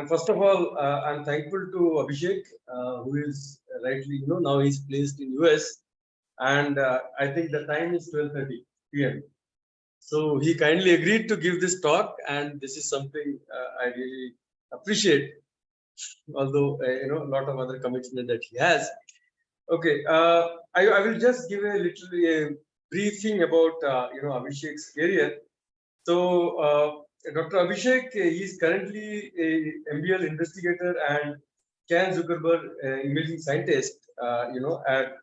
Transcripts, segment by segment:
first of all, I'm thankful to Abhishek, who is rightly, now he's placed in US, and I think the time is 12:30 p.m. So he kindly agreed to give this talk, and this is something I really appreciate, although a lot of other commitment that he has. Okay, I will just give a little briefing about Abhishek's career. So Dr. Abhishek, he is currently a MBL investigator and Can Zuckerberg imaging scientist, at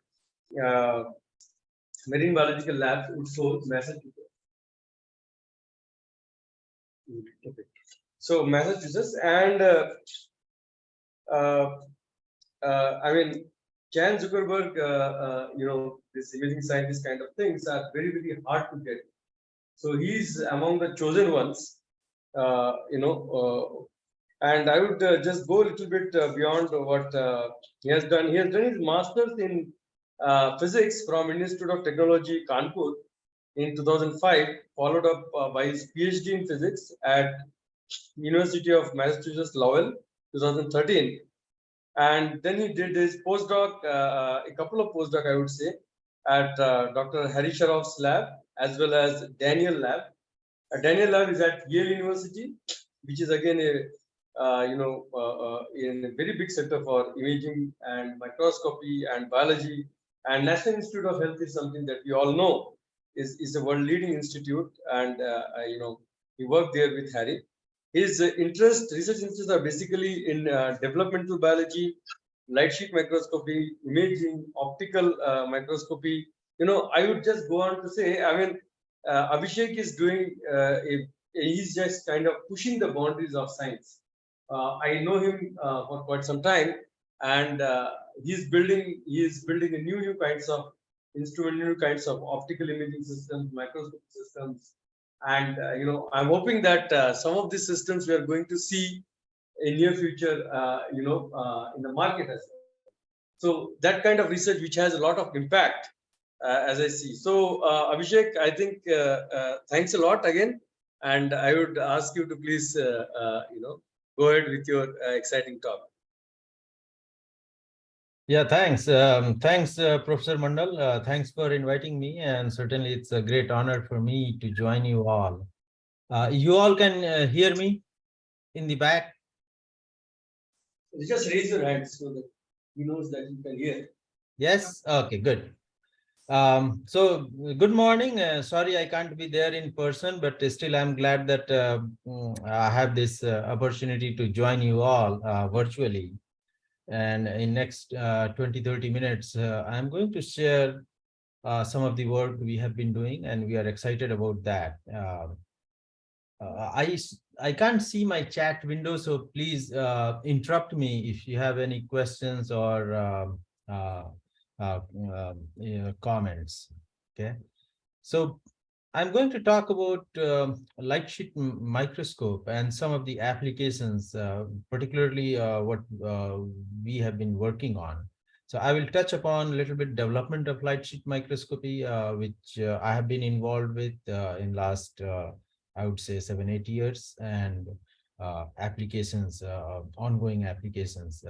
uh, Marine Biological Labs, Woodford, Massachusetts. Okay. So Massachusetts, and I mean, Can Zuckerberg, this imaging scientist kind of things are very, very hard to get. So he's among the chosen ones, and I would just go a little bit beyond what he has done. He has done his master's in physics from Indian Institute of Technology, Kanpur, in 2005, followed up by his PhD in physics at University of Massachusetts Lowell, 2013. And then he did his postdoc, a couple of postdoc, I would say, at Dr. Hari Sharof's lab, as well as Daniel Lab. Daniel Lab is at Yale University, which is again in a very big center for imaging and microscopy and biology. And National Institute of Health is something that we all know is a world leading institute, and he worked there with Harry. His research interests are basically in developmental biology, light sheet microscopy, imaging, optical microscopy. I would just go on to say, I mean, Abhishek is doing he's just kind of pushing the boundaries of science. I know him for quite some time, and he's building a new kinds of instrument, new kinds of optical imaging systems, microscope systems, and I'm hoping that some of these systems we are going to see in near future, in the market as well. So that kind of research which has a lot of impact, as I see. So Abhishek, I think thanks a lot again, and I would ask you to please go ahead with your exciting talk. Yeah, thanks. Thanks, Professor Mandal. Thanks for inviting me, and certainly it's a great honor for me to join you all. You all can hear me in the back? Just raise your hand so that he knows that you can hear. Yes? Okay, good. So good morning. Sorry I can't be there in person, but still I'm glad that I have this opportunity to join you all virtually. And in next 20-30 minutes, I'm going to share some of the work we have been doing, and we are excited about that. I can't see my chat window, so please interrupt me if you have any questions or comments. Okay, so I'm going to talk about light sheet microscope and some of the applications, particularly what we have been working on. So I will touch upon a little bit development of light sheet microscopy, which I have been involved with in last, I would say 7-8 years, and applications, ongoing applications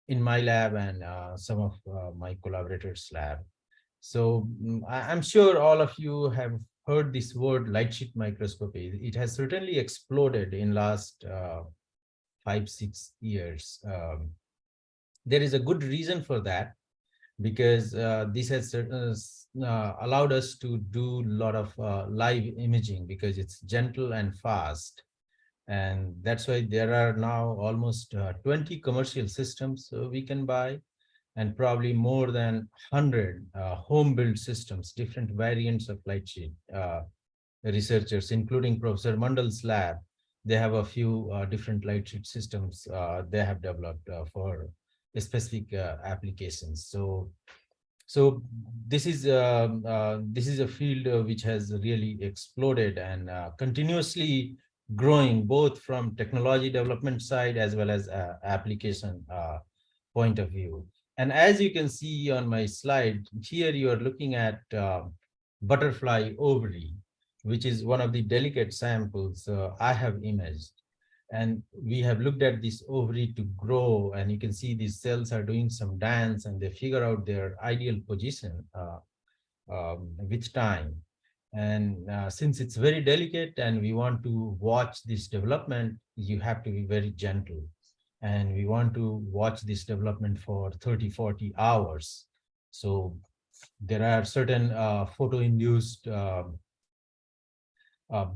in my lab and some of my collaborators' lab. So I'm sure all of you have heard this word light sheet microscopy. It has certainly exploded in last 5-6 years. There is a good reason for that, because this has allowed us to do a lot of live imaging, because it's gentle and fast. And that's why there are now almost 20 commercial systems we can buy, and probably more than 100 home-built systems, different variants of light sheet. Researchers, including Professor Mandal's lab, they have a few different light sheet systems they have developed for specific applications. So this is a field which has really exploded and continuously growing, both from technology development side as well as application point of view. And as you can see on my slide here, you are looking at butterfly ovary, which is one of the delicate samples I have imaged. and we have looked at this ovary to grow, and you can see these cells are doing some dance and they figure out their ideal position, which time. And since it's very delicate and we want to watch this development, you have to be very gentle. And we want to watch this development for 30, 40 hours. So there are certain photo-induced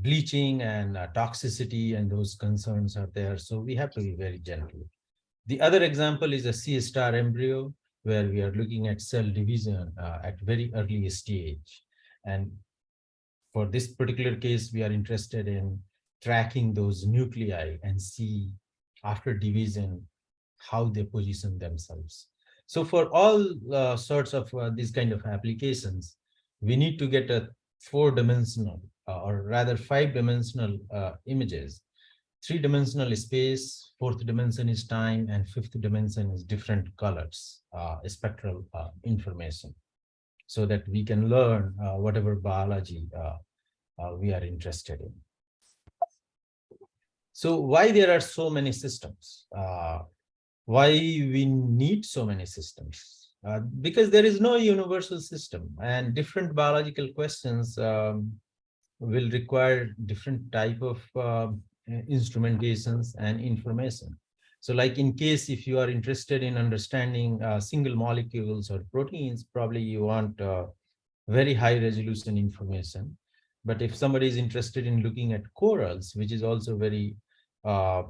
bleaching and toxicity, and those concerns are there. So we have to be very gentle. The other example is a C star embryo, where we are looking at cell division at very early stage. And for this particular case, we are interested in tracking those nuclei and see after division how they position themselves. So for all sorts of these kind of applications, we need to get a four-dimensional or rather five-dimensional images. Three-dimensional space, fourth dimension is time, and fifth dimension is different colors, spectral information, so that we can learn whatever biology we are interested in. So why there are so many systems? Why we need so many systems? Because there is no universal system, and different biological questions will require different type of instrumentations and information. So like in case if you are interested in understanding single molecules or proteins, probably you want very high resolution information. But if somebody is interested in looking at corals, which is also very uh,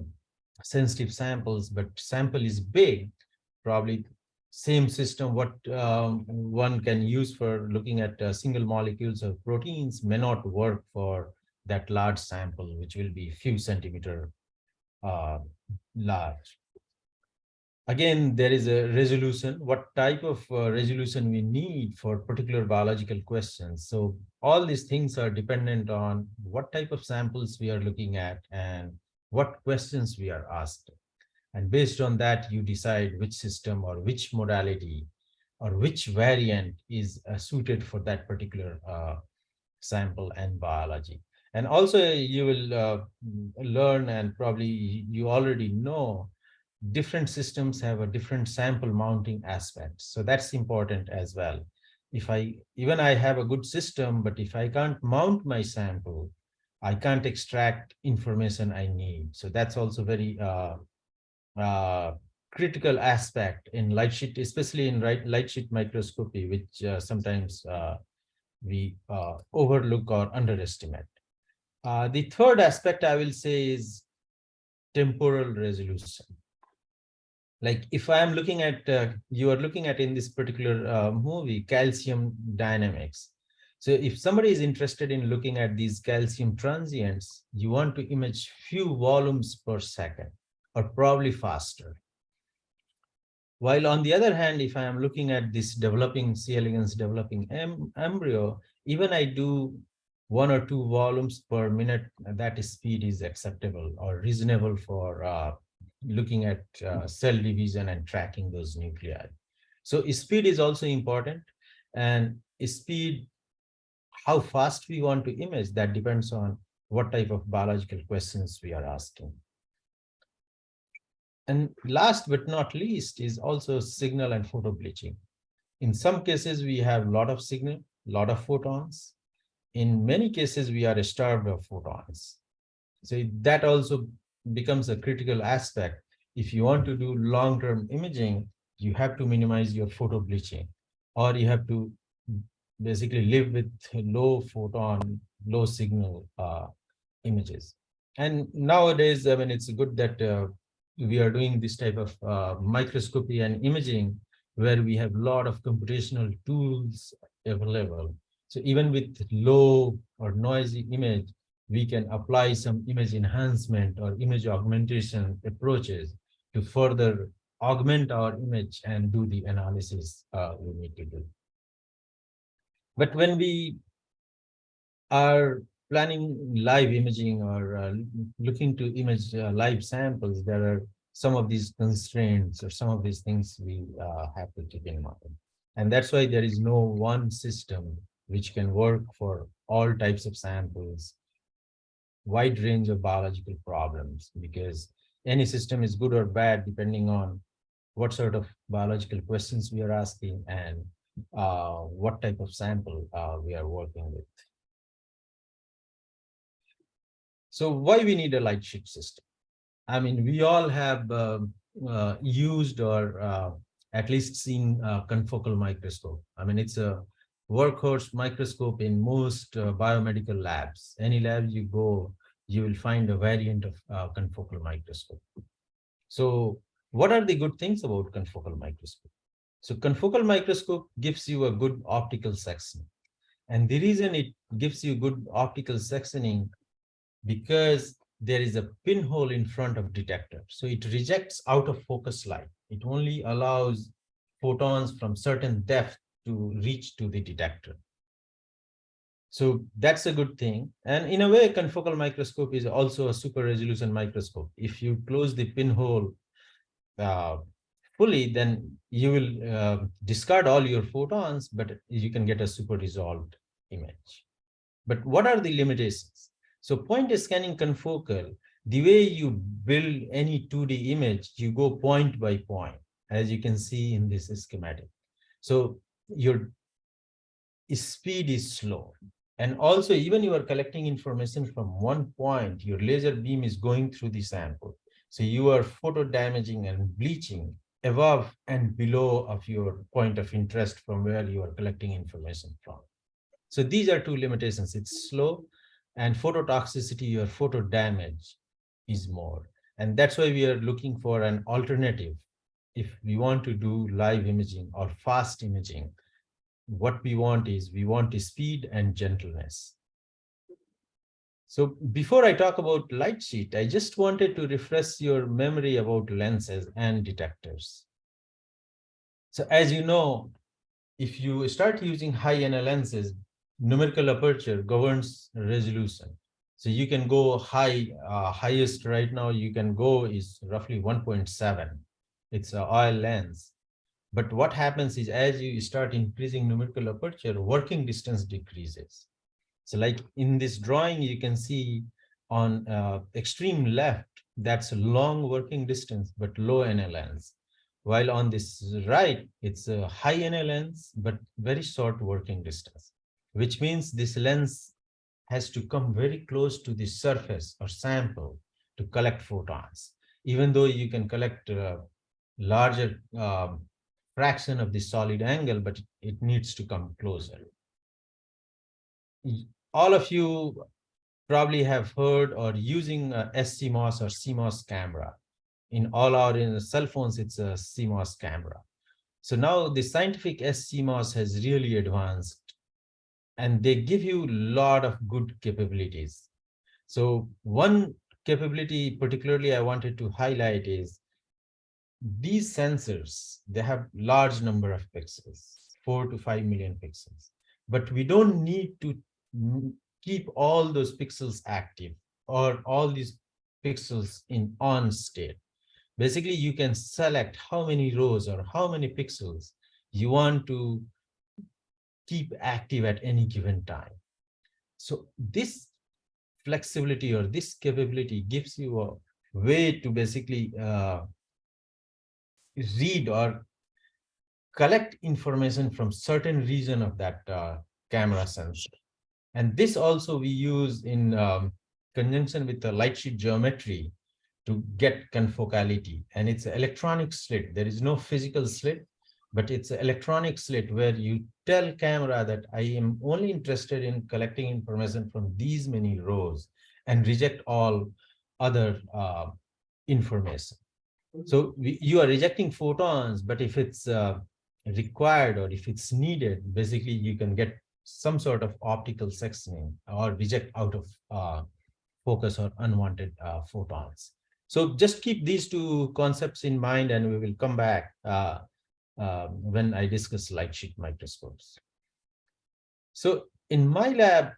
sensitive samples, but sample is big, probably same system what one can use for looking at single molecules of proteins may not work for that large sample, which will be few centimeter large. Again, there is a resolution, what type of resolution we need for particular biological questions. So all these things are dependent on what type of samples we are looking at and what questions we are asked. And based on that, you decide which system or which modality or which variant is suited for that particular sample and biology. And also you will learn, and probably you already know, different systems have a different sample mounting aspect. So that's important as well. If even I have a good system, but if I can't mount my sample, I can't extract information I need. So that's also very critical aspect in light sheet, especially in light sheet microscopy, which sometimes we overlook or underestimate. The third aspect I will say is temporal resolution. Like if I am looking at, you are looking at in this particular movie, calcium dynamics. So if somebody is interested in looking at these calcium transients, you want to image few volumes per second or probably faster. While on the other hand, if I am looking at this developing C. elegans developing embryo, even I do 1 or 2 volumes per minute, that speed is acceptable or reasonable for looking at cell division and tracking those nuclei. So speed is also important, and speed, how fast we want to image, that depends on what type of biological questions we are asking. And last but not least is also signal and photo bleaching. In some cases, we have a lot of signal, a lot of photons. In many cases, we are starved of photons. So that also becomes a critical aspect. If you want to do long-term imaging, you have to minimize your photo bleaching, or you have to basically live with low photon, low signal images. And nowadays, I mean, it's good that we are doing this type of microscopy and imaging, where we have a lot of computational tools available. So even with low or noisy image, we can apply some image enhancement or image augmentation approaches to further augment our image and do the analysis we need to do. But when we are planning live imaging or looking to image live samples, there are some of these constraints or some of these things we have to keep in mind. And that's why there is no one system which can work for all types of samples. wide range of biological problems, because any system is good or bad depending on what sort of biological questions we are asking and what type of sample we are working with. So why we need a light sheet system? I mean, we all have used or at least seen confocal microscope. I mean, it's a workhorse microscope in most biomedical labs. Any lab you go, you will find a variant of confocal microscope. So what are the good things about confocal microscope? So confocal microscope gives you a good optical sectioning. And the reason it gives you good optical sectioning, because there is a pinhole in front of detector. So it rejects out of focus light. It only allows photons from certain depth to reach to the detector. So that's a good thing. And in a way, confocal microscope is also a super resolution microscope. If you close the pinhole uh, fully, then you will discard all your photons, but you can get a super resolved image. But what are the limitations? So point scanning confocal, the way you build any 2D image, you go point by point, as you can see in this schematic. So your speed is slow. And also, even you are collecting information from one point, your laser beam is going through the sample. So you are photo damaging and bleaching above and below of your point of interest from where you are collecting information from. So these are two limitations. It's slow, and phototoxicity or photo damage is more. And that's why we are looking for an alternative. If we want to do live imaging or fast imaging, what we want is speed and gentleness. So before I talk about light sheet, I just wanted to refresh your memory about lenses and detectors. So as you know, if you start using high NA lenses, numerical aperture governs resolution. So you can go high, highest right now you can go is roughly 1.7. It's an oil lens. But what happens is, as you start increasing numerical aperture, working distance decreases. So like in this drawing, you can see on extreme left, that's a long working distance, but low NA lens. While on this right, it's a high NA lens, but very short working distance, which means this lens has to come very close to the surface or sample to collect photons. Even though you can collect larger fraction of the solid angle, but it needs to come closer. All of you probably have heard or using a SCMOS or CMOS camera. In all our cell phones, it's a CMOS camera. So now the scientific SCMOS has really advanced, and they give you a lot of good capabilities. So one capability particularly I wanted to highlight is these sensors, they have large number of pixels, 4 to 5 million pixels, but we don't need to keep all those pixels active or all these pixels in on state. Basically, you can select how many rows or how many pixels you want to keep active at any given time. So this flexibility or this capability gives you a way to basically read or collect information from certain region of that camera sensor. And this also we use in conjunction with the light sheet geometry to get confocality. And it's an electronic slit. There is no physical slit, but it's an electronic slit where you tell camera that I am only interested in collecting information from these many rows and reject all other information. So you are rejecting photons, but if it's required or if it's needed, basically you can get some sort of optical sectioning or reject out of focus or unwanted photons. So just keep these two concepts in mind, and we will come back when I discuss light sheet microscopes. So in my lab,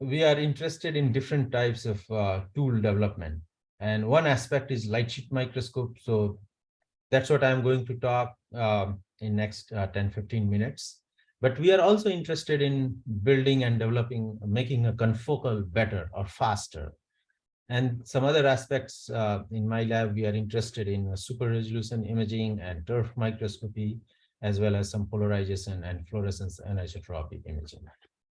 we are interested in different types of tool development. And one aspect is light sheet microscope. So that's what I'm going to talk in next 10-15 minutes. But we are also interested in building and developing, making a confocal better or faster. And some other aspects in my lab, we are interested in super resolution imaging and turf microscopy, as well as some polarization and fluorescence anisotropy imaging.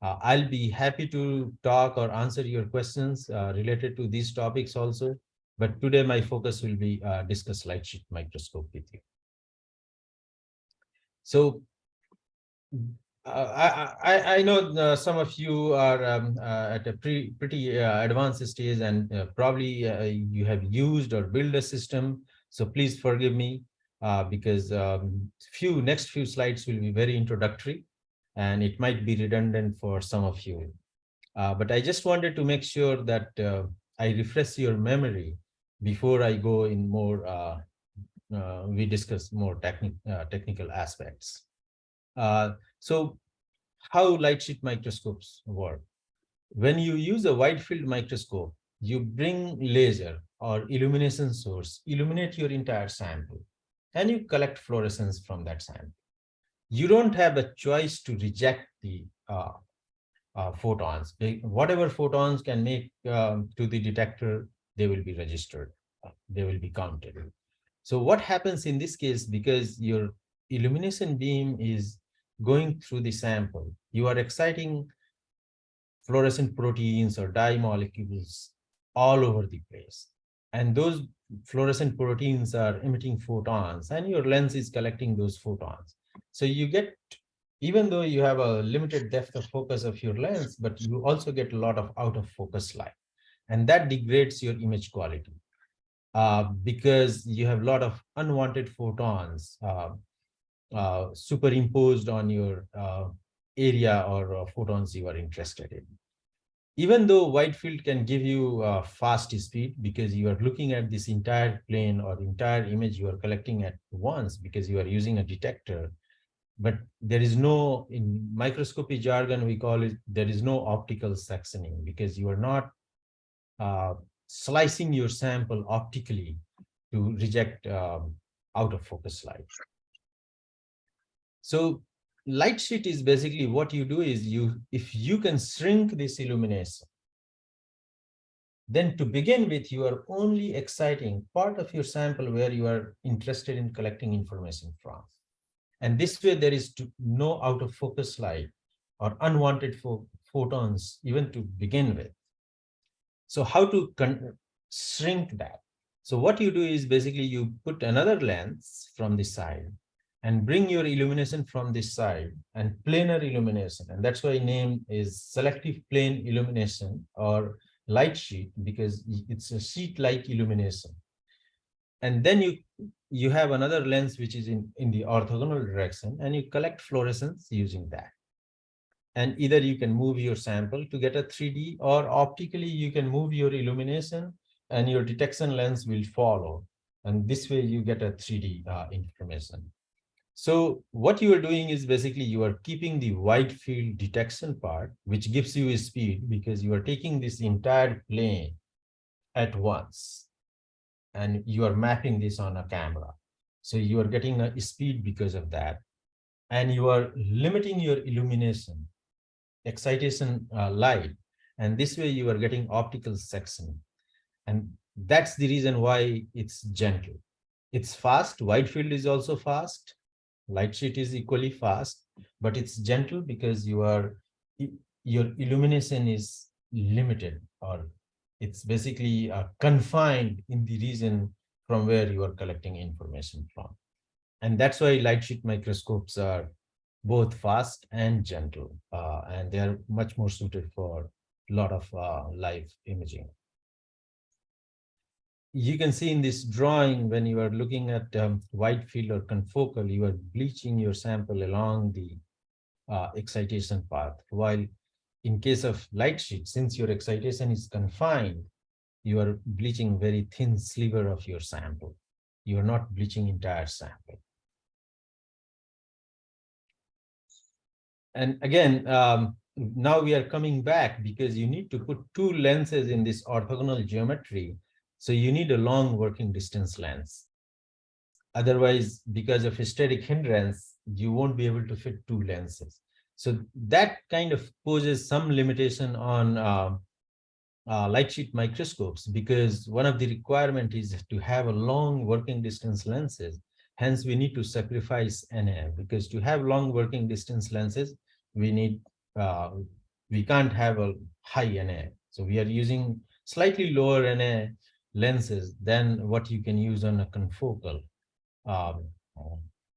I'll be happy to talk or answer your questions related to these topics also, but today my focus will be discuss light sheet microscope with you. So I know some of you are at a pretty advanced stage, and probably you have used or built a system. So please forgive me because next few slides will be very introductory, and it might be redundant for some of you. But I just wanted to make sure that I refresh your memory before I go in more. We discuss more technical aspects. So how light sheet microscopes work? When you use a wide field microscope, you bring laser or illumination source, illuminate your entire sample, and you collect fluorescence from that sample. You don't have a choice to reject the photons. Whatever photons can make to the detector, they will be registered, they will be counted. So what happens in this case, because your illumination beam is going through the sample, you are exciting fluorescent proteins or dye molecules all over the place. And those fluorescent proteins are emitting photons, and your lens is collecting those photons. So you get, even though you have a limited depth of focus of your lens, but you also get a lot of out of focus light. And that degrades your image quality because you have a lot of unwanted photons superimposed on your area or photons you are interested in. Even though wide field can give you fast speed because you are looking at this entire plane or entire image you are collecting at once because you are using a detector, but there is no, in microscopy jargon, we call it, there is no optical sectioning because you are not slicing your sample optically to reject out of focus light. So light sheet is basically what you do is if you can shrink this illumination, then to begin with, you are only exciting part of your sample where you are interested in collecting information from. And this way there is no out of focus light or unwanted photons even to begin with. So how to shrink that? So what you do is basically you put another lens from this side and bring your illumination from this side and planar illumination. And that's why name is selective plane illumination or light sheet, because it's a sheet-like illumination. And then you have another lens which is in the orthogonal direction, and you collect fluorescence using that. And either you can move your sample to get a 3D, or optically you can move your illumination and your detection lens will follow. And this way you get a 3D information. So what you are doing is basically you are keeping the wide field detection part, which gives you a speed because you are taking this entire plane at once and you are mapping this on a camera. So you are getting a speed because of that. And you are limiting your illumination, excitation light. And this way you are getting optical section. And that's the reason why it's gentle. It's fast. Wide field is also fast. Light sheet is equally fast, but it's gentle because your illumination is limited, or it's basically confined in the region from where you are collecting information from. And that's why light sheet microscopes are both fast and gentle, and they are much more suited for a lot of live imaging. You can see in this drawing, when you are looking at wide field or confocal, you are bleaching your sample along the excitation path. While in case of light sheet, since your excitation is confined, you are bleaching very thin sliver of your sample. You are not bleaching entire sample. And again, now we are coming back because you need to put two lenses in this orthogonal geometry. So you need a long working distance lens. Otherwise, because of aesthetic hindrance, you won't be able to fit two lenses. So that kind of poses some limitation on light sheet microscopes, because one of the requirement is to have a long working distance lenses. Hence, we need to sacrifice Na, because to have long working distance lenses, we need we can't have a high Na. So we are using slightly lower Na lenses than what you can use on a confocal um,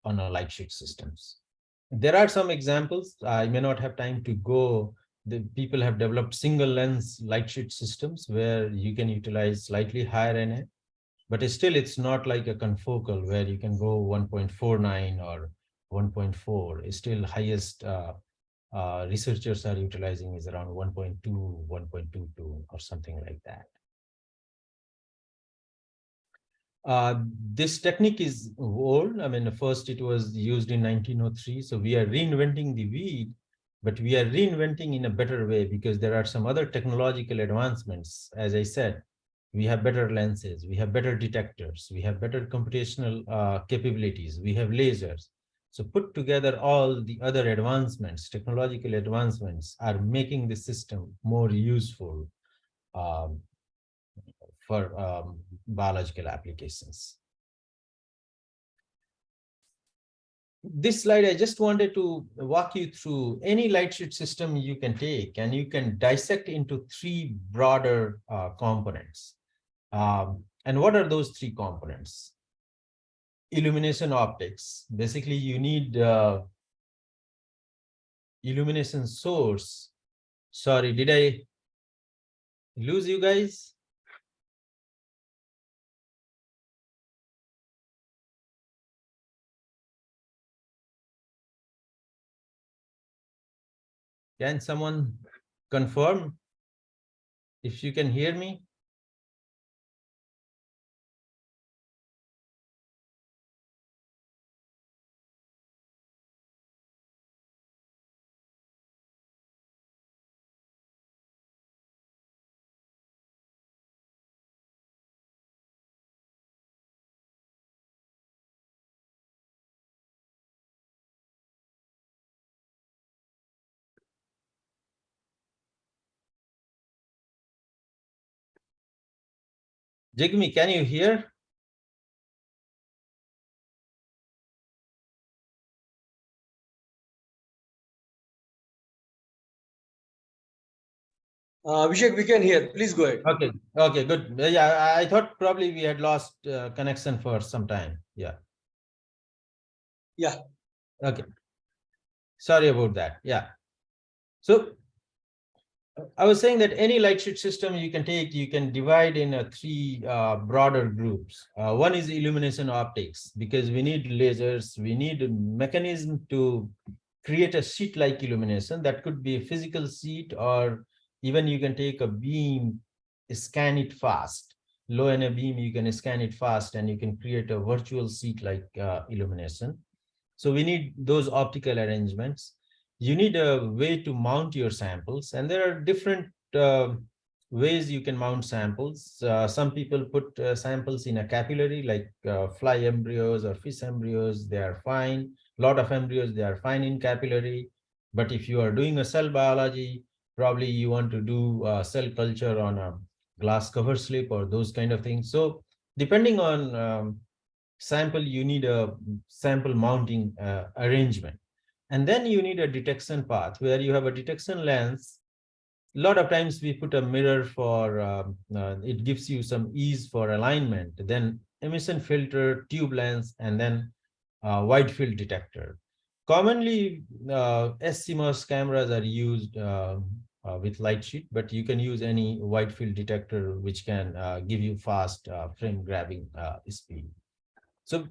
on a light sheet systems. There are some examples. I may not have time to go. The people have developed single lens light sheet systems where you can utilize slightly higher Na, but still it's not like a confocal where you can go 1.49 or 1.4. It's still highest researchers are utilizing is around 1.2, 1.22 or something like that. This technique is old. I mean, first it was used in 1903. So we are reinventing the wheel, but we are reinventing in a better way because there are some other technological advancements. As I said, we have better lenses, we have better detectors, we have better computational capabilities, we have lasers. So put together all the other advancements, technological advancements are making the system more useful um, for biological applications. This slide, I just wanted to walk you through any light sheet system you can take, and you can dissect into three broader components. And what are those three components? Illumination optics. Basically, you need illumination source. Sorry, did I lose you guys? Can someone confirm if you can hear me? Jigme, can you hear? Abhishek, we can hear. Please go ahead. Okay, okay, good. Yeah, I thought probably we had lost connection for some time. Yeah. Yeah. Okay. Sorry about that. Yeah. So I was saying that any light sheet system you can take, you can divide in three broader groups. One is illumination optics, because we need lasers, we need a mechanism to create a sheet-like illumination. That could be a physical sheet, or even you can take a beam, scan it fast. Low NA beam, you can scan it fast and you can create a virtual sheet-like illumination. So we need those optical arrangements. You need a way to mount your samples, and there are different ways you can mount samples. Some people put samples in a capillary, like fly embryos or fish embryos. They are fine. A lot of embryos, they are fine in capillary. But if you are doing a cell biology, probably you want to do cell culture on a glass cover slip or those kind of things. So depending on sample, you need a sample mounting arrangement. And then you need a detection path where you have a detection lens. A lot of times we put a mirror for, it gives you some ease for alignment, then emission filter, tube lens, and then wide field detector. Commonly, SCMOS cameras are used with light sheet, but you can use any wide field detector, which can give you fast frame grabbing speed. So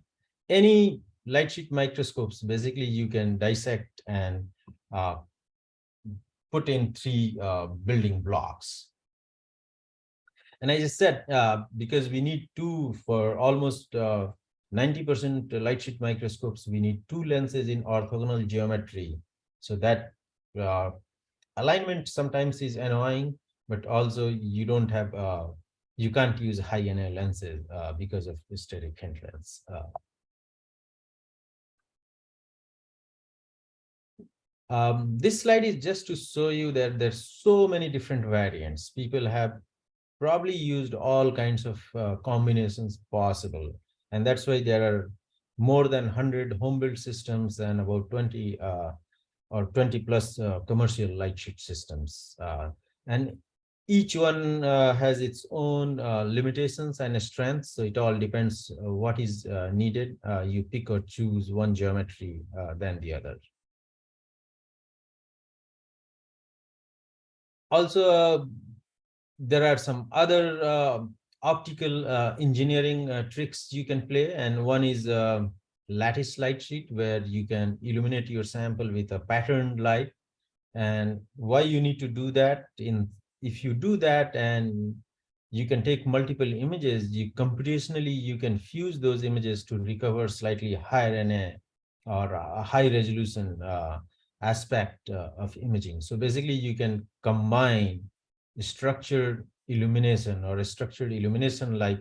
any light sheet microscopes, basically you can dissect and uh, put in three building blocks. And I just said, because we need two for almost 90% light sheet microscopes, we need two lenses in orthogonal geometry. So that alignment sometimes is annoying, but also you don't have, you can't use high NA lenses because of steric hindrance. This slide is just to show you that there's so many different variants. People have probably used all kinds of combinations possible. And that's why there are more than 100 home-built systems and about 20 or 20 plus commercial light sheet systems. And each one has its own limitations and strengths. So it all depends what is needed. You pick or choose one geometry than the other. Also, there are some other optical engineering tricks you can play, and one is lattice light sheet, where you can illuminate your sample with a patterned light. And why you need to do that, if you do that and you can take multiple images, computationally you can fuse those images to recover slightly higher NA or a high resolution aspect of imaging. So basically you can combine structured illumination or a structured illumination like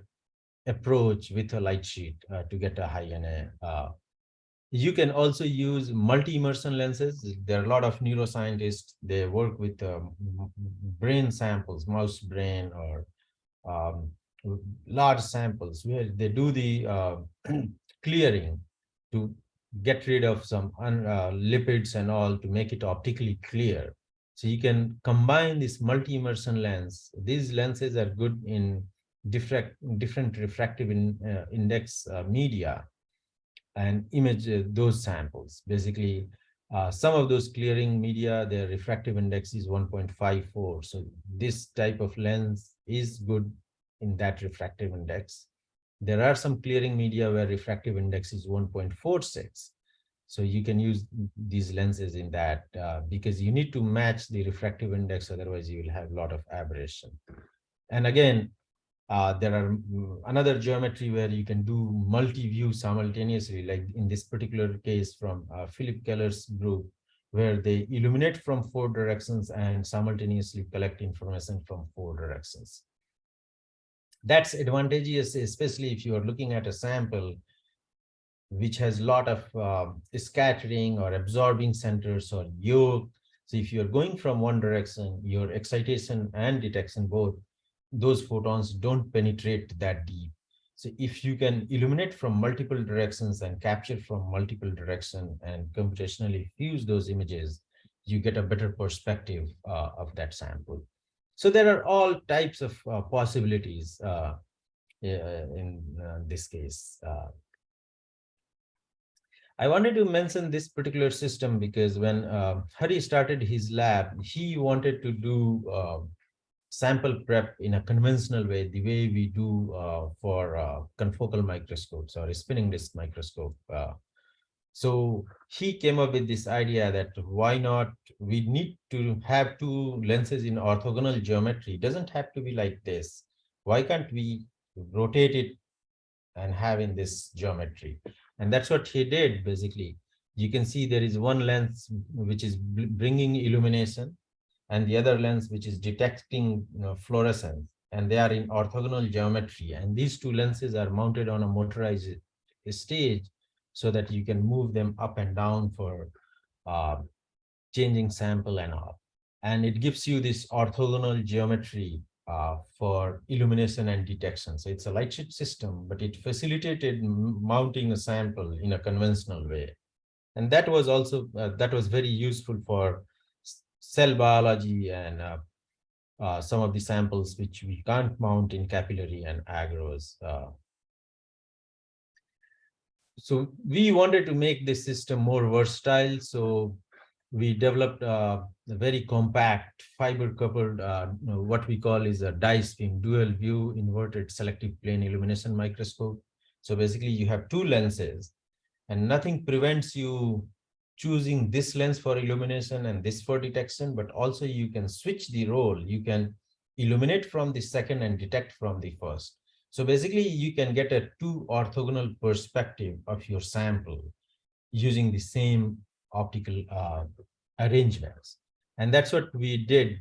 approach with a light sheet to get a high NA. You can also use multi-immersion lenses. There are a lot of neuroscientists, they work with brain samples, mouse brain, or um, large samples, where they do the clearing to get rid of some lipids and all to make it optically clear. So you can combine this multi-immersion lens. These lenses are good in different refractive index media, and image those samples. Basically, some of those clearing media, their refractive index is 1.54. So this type of lens is good in that refractive index. There are some clearing media where refractive index is 1.46. So you can use these lenses in that because you need to match the refractive index, otherwise you will have a lot of aberration. And again, there are another geometry where you can do multi-view simultaneously, like in this particular case from Philip Keller's group, where they illuminate from 4 directions and simultaneously collect information from 4 directions. That's advantageous, especially if you are looking at a sample which has a lot of scattering or absorbing centers or yoke. So if you're going from one direction, your excitation and detection, both those photons don't penetrate that deep. So if you can illuminate from multiple directions and capture from multiple directions and computationally fuse those images, you get a better perspective of that sample. So there are all types of possibilities in this case. I wanted to mention this particular system because when Hari started his lab, he wanted to do sample prep in a conventional way, the way we do for confocal microscopes or spinning disk microscope. So he came up with this idea that why not, we need to have 2 lenses in orthogonal geometry. It doesn't have to be like this. Why can't we rotate it and have in this geometry? And that's what he did. Basically, you can see there is one lens which is bringing illumination and the other lens which is detecting fluorescence, and they are in orthogonal geometry. And these 2 lenses are mounted on a motorized stage so that you can move them up and down for changing sample and all. And it gives you this orthogonal geometry for illumination and detection. So it's a light sheet system, but it facilitated mounting a sample in a conventional way. And that was also that was very useful for cell biology and some of the samples which we can't mount in capillary and agros. So we wanted to make this system more versatile. So we developed a very compact fiber coupled, what we call is a dice beam dual view inverted selective plane illumination microscope. So basically you have 2 lenses and nothing prevents you choosing this lens for illumination and this for detection, but also you can switch the role. You can illuminate from the second and detect from the first. So basically you can get a 2 orthogonal perspective of your sample using the same optical arrangements. And that's what we did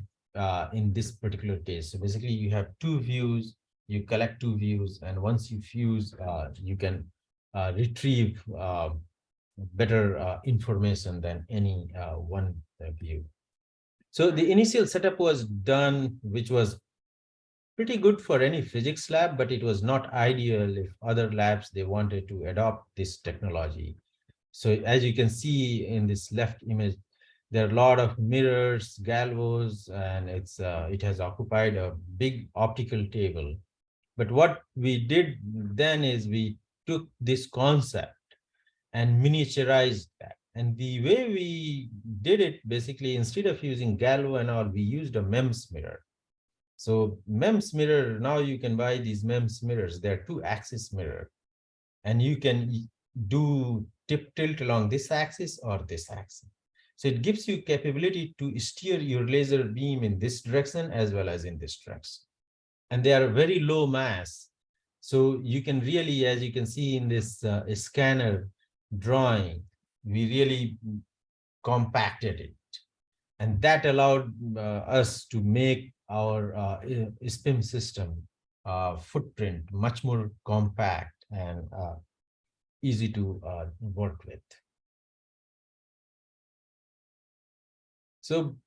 in this particular case. So basically you have 2 views, you collect 2 views, and once you fuse, you can retrieve better information than any one view. So the initial setup was done, which was pretty good for any physics lab, but it was not ideal if other labs, they wanted to adopt this technology. So as you can see in this left image, there are a lot of mirrors, galvos, and it has occupied a big optical table. But what we did then is we took this concept and miniaturized that. And the way we did it, basically, instead of using galvo and all, we used a MEMS mirror. So MEMS mirror, now you can buy these MEMS mirrors. They're 2-axis mirror. And you can do tip tilt along this axis or this axis. So it gives you capability to steer your laser beam in this direction as well as in this direction. And they are very low mass. So you can really, as you can see in this scanner drawing, we really compacted it. And that allowed us to make our SPIM system footprint much more compact and easy to work with. So,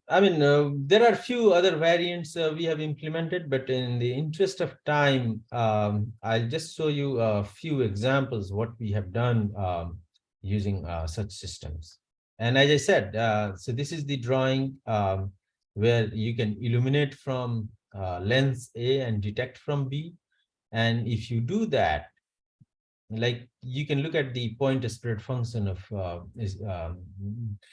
I mean, there are a few other variants we have implemented, but in the interest of time, I'll just show you a few examples what we have done using such systems. And as I said, so this is the drawing where you can illuminate from lens A and detect from B. And if you do that, like you can look at the point spread function of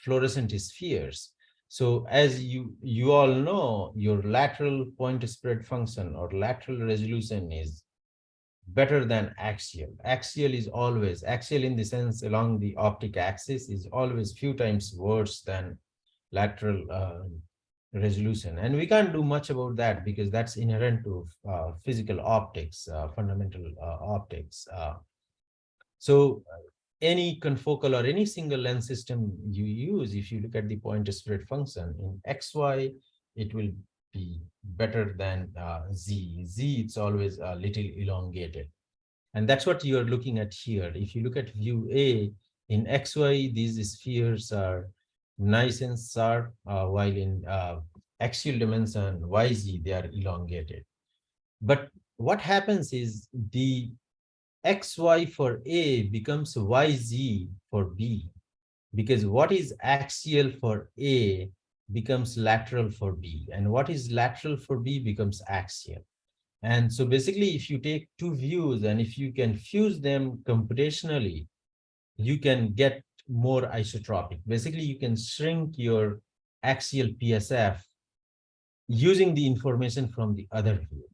fluorescent spheres. So as you all know, your lateral point spread function or lateral resolution is better than axial. Axial is always, axial in the sense along the optic axis, is always few times worse than lateral resolution. And we can't do much about that because that's inherent to physical optics, fundamental optics. So any confocal or any single lens system you use, if you look at the point spread function in XY, it will be better than Z. Z, it's always a little elongated. And that's what you're looking at here. If you look at view A, in XY, these spheres are nice and sharp, while in axial dimension, YZ, they are elongated. But what happens is the XY for A becomes YZ for B, because what is axial for A becomes lateral for B, and what is lateral for B becomes axial. And so basically, if you take two views and if you can fuse them computationally, you can get more isotropic. Basically, you can shrink your axial PSF using the information from the other view.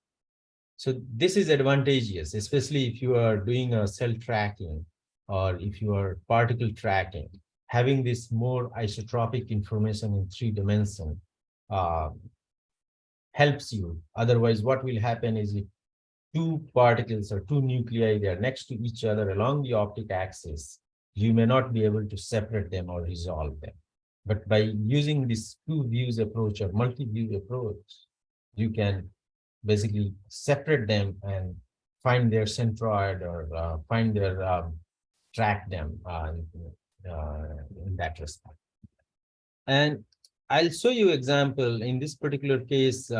So this is advantageous, especially if you are doing a cell tracking or if you are particle tracking. Having this more isotropic information in 3 dimensions helps you. Otherwise, what will happen is if 2 particles or 2 nuclei, they are next to each other along the optic axis, you may not be able to separate them or resolve them. But by using this 2 views approach or multi-view approach, you can basically separate them and find their centroid or find their track them in that respect. And I'll show you example in this particular case.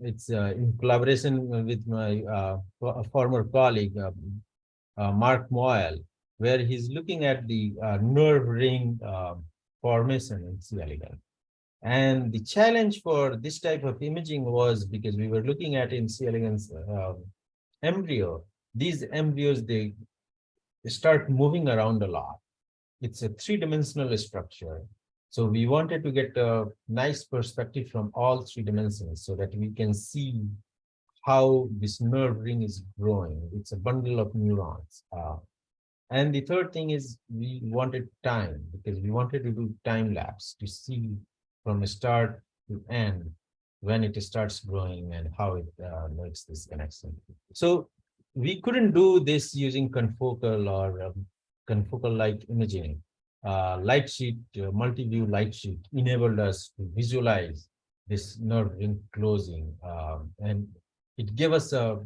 It's in collaboration with my former colleague, Mark Moyle, where he's looking at the nerve ring formation in C. elegans. And the challenge for this type of imaging was because we were looking at in C. elegans embryo, these embryos, they start moving around a lot. It's a 3-dimensional structure. So we wanted to get a nice perspective from all 3 dimensions so that we can see how this nerve ring is growing. It's a bundle of neurons. And the third thing is we wanted time, because we wanted to do time lapse to see from start to end when it starts growing and how it makes this connection. So we couldn't do this using confocal or confocal light imaging. Light sheet, multi-view light sheet enabled us to visualize this nerve ring closing, and it gave us a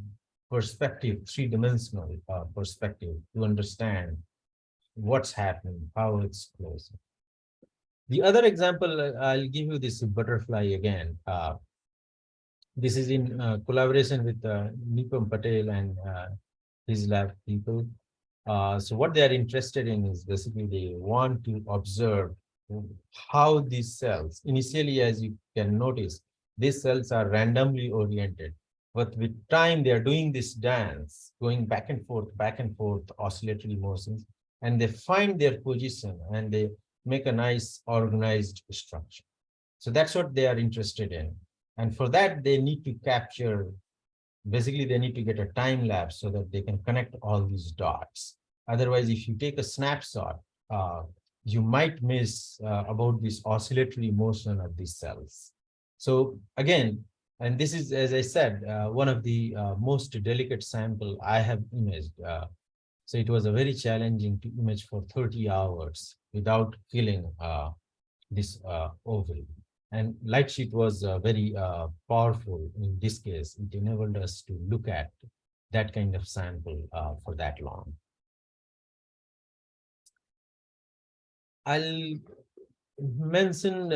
perspective, 3-dimensional perspective to understand what's happening, how it's closing. The other example, I'll give you this butterfly again. This is in collaboration with Nipam Patel and his lab people. So what they are interested in is basically they want to observe how these cells, initially, as you can notice, these cells are randomly oriented. But with time, they are doing this dance, going back and forth, oscillatory motions, and they find their position and they make a nice organized structure. So that's what they are interested in. And for that, they need to capture, basically, they need to get a time lapse so that they can connect all these dots. Otherwise, if you take a snapshot, uh, you might miss about this oscillatory motion of these cells. So again, and this is, as I said, one of the most delicate sample I have imaged. So it was a very challenging to image for 30 hours without killing this oval. And lightsheet was very powerful in this case. It enabled us to look at that kind of sample for that long. I'll mention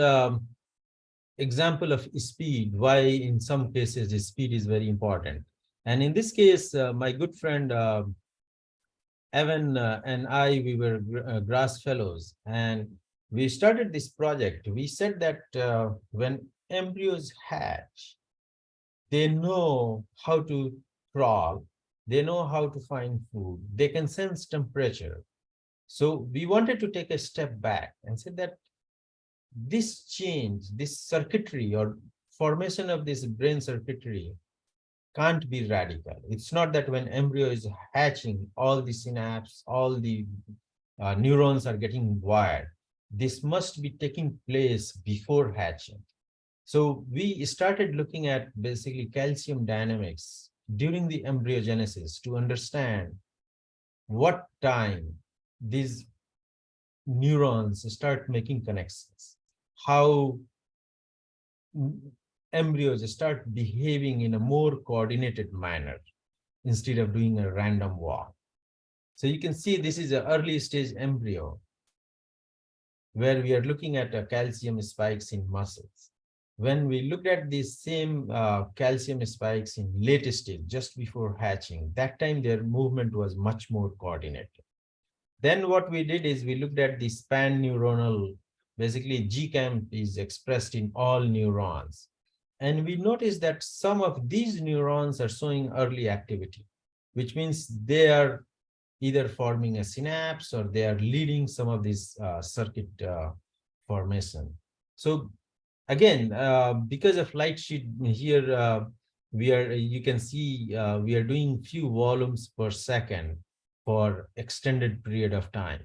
example of speed, why in some cases the speed is very important. And in this case, my good friend Evan and I, we were GRASS fellows, and we started this project. We said that when embryos hatch, they know how to crawl, they know how to find food, they can sense temperature. So we wanted to take a step back and say that this change, this circuitry or formation of this brain circuitry can't be radical. It's not that when embryo is hatching, all the synapses, all the neurons are getting wired. This must be taking place before hatching. So we started looking at basically calcium dynamics during the embryogenesis to understand what time these neurons start making connections, how embryos start behaving in a more coordinated manner instead of doing a random walk. So you can see this is an early stage embryo where we are looking at calcium spikes in muscles. When we looked at these same calcium spikes in late stage, just before hatching, that time their movement was much more coordinated. Then what we did is we looked at the span neuronal, basically GCAM is expressed in all neurons. And we noticed that some of these neurons are showing early activity, which means they are either forming a synapse or they are leading some of this circuit formation. So again, because of light sheet here, we are, you can see we are doing few volumes per second for extended period of time.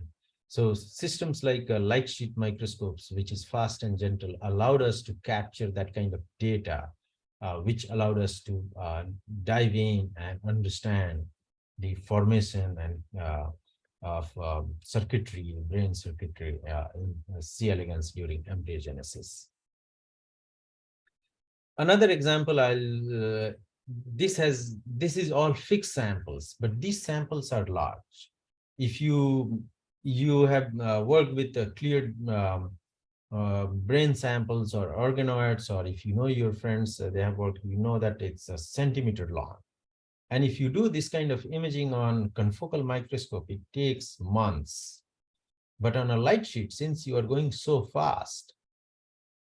So systems like light sheet microscopes, which is fast and gentle, allowed us to capture that kind of data, which allowed us to dive in and understand the formation and of circuitry, brain circuitry in C. elegans during embryogenesis. Another example, this is all fixed samples, but these samples are large. If you have worked with cleared brain samples or organoids, or if you know your friends, they have worked, you know that it's a centimeter long. And if you do this kind of imaging on confocal microscope, it takes months. But on a light sheet, since you are going so fast,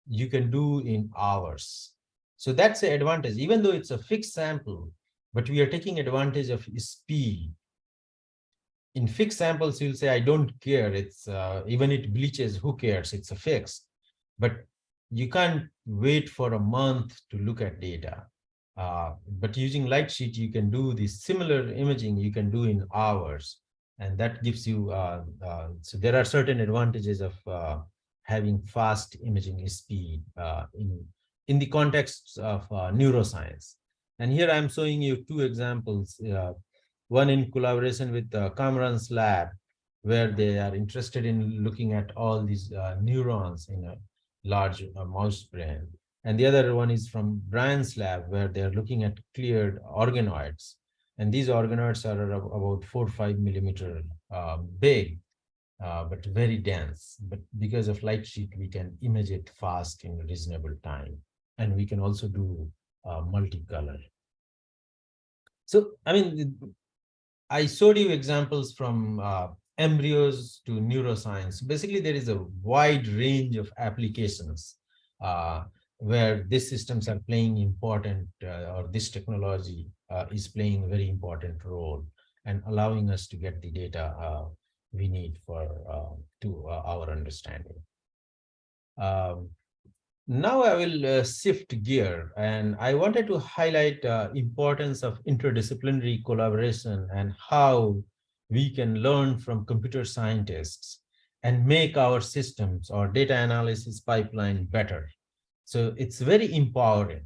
you can do in hours. So that's the advantage, even though it's a fixed sample, but we are taking advantage of speed. In fixed samples, you'll say, I don't care. It's even it bleaches, who cares? It's a fixed. But you can't wait for a month to look at data. But using light sheet, you can do the similar imaging you can do in hours. And that gives you, so there are certain advantages of having fast imaging speed in the context of neuroscience. And here I'm showing you two examples, one in collaboration with Kamran's lab, where they are interested in looking at all these neurons in a large mouse brain. And the other one is from Brian's lab, where they're looking at cleared organoids. And these organoids are about 4 or 5 millimeter big, but very dense. But because of light sheet, we can image it fast in a reasonable time. And we can also do multicolor. So, I mean, I showed you examples from embryos to neuroscience. Basically, there is a wide range of applications uh, where these systems are playing important, or this technology is playing a very important role and allowing us to get the data we need for to our understanding. Um, Now I will shift gear, and I wanted to highlight importance of interdisciplinary collaboration and how we can learn from computer scientists and make our systems or data analysis pipeline better. So it's very empowering.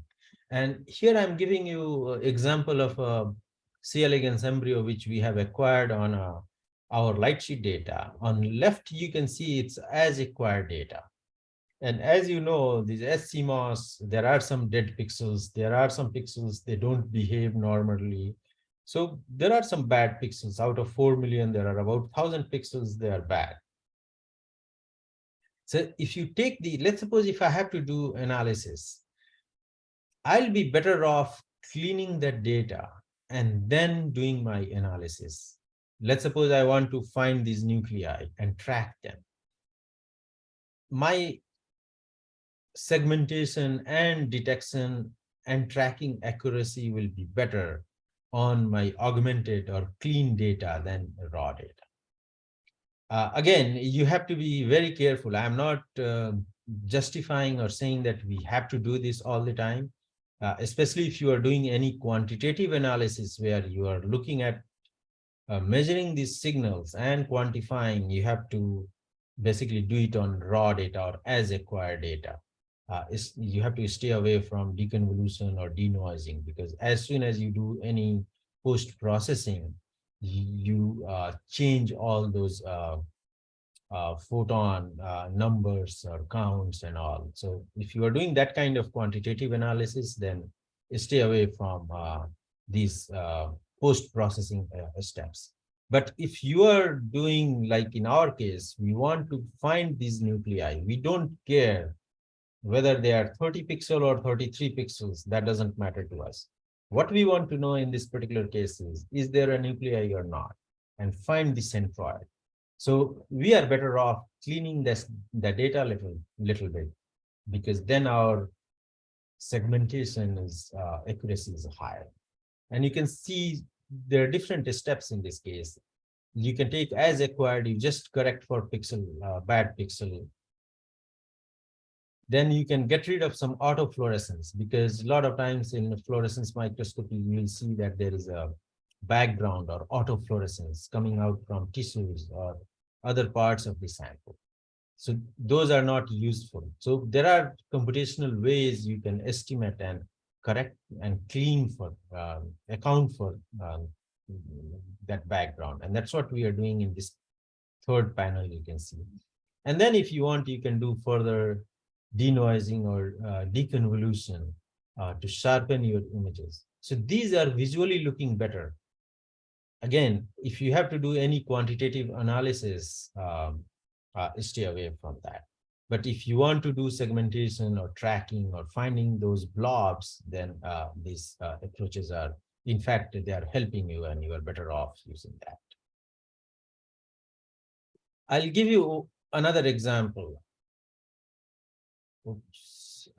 And here I'm giving you an example of a C. elegans embryo, which we have acquired on our lightsheet data. On left, you can see it's as acquired data. And as you know, these SCMOS, there are some dead pixels. There are some pixels, they don't behave normally. So there are some bad pixels. Out of 4 million, there are about 1,000 pixels, they are bad. So if you take let's suppose if I have to do analysis, I'll be better off cleaning that data and then doing my analysis. Let's suppose I want to find these nuclei and track them. My segmentation and detection and tracking accuracy will be better on my augmented or clean data than raw data. Again, you have to be very careful. I'm not justifying or saying that we have to do this all the time, especially if you are doing any quantitative analysis where you are looking at measuring these signals and quantifying. You have to basically do it on raw data or as acquired data. You have to stay away from deconvolution or denoising, because as soon as you do any post-processing, you change all those photon numbers or counts and all. So if you are doing that kind of quantitative analysis, then stay away from these post-processing steps. But if you are doing, like in our case, we want to find these nuclei, we don't care whether they are 30 pixel or 33 pixels, that doesn't matter to us. What we want to know in this particular case is there a nuclei or not, and find the centroid. So we are better off cleaning the data little bit, because then our segmentation accuracy is higher. And you can see there are different steps in this case. You can take as acquired, you just correct for pixel, bad pixel. Then you can get rid of some autofluorescence, because a lot of times in fluorescence microscopy, you will see that there is a background or autofluorescence coming out from tissues or other parts of the sample. So those are not useful. So there are computational ways you can estimate and correct and clean for, account for that background. And that's what we are doing in this third panel, you can see. And then if you want, you can do further denoising or deconvolution to sharpen your images. So these are visually looking better. Again, if you have to do any quantitative analysis, stay away from that. But if you want to do segmentation or tracking or finding those blobs, then these approaches are, in fact, they are helping you, and you are better off using that. I'll give you another example. Oops.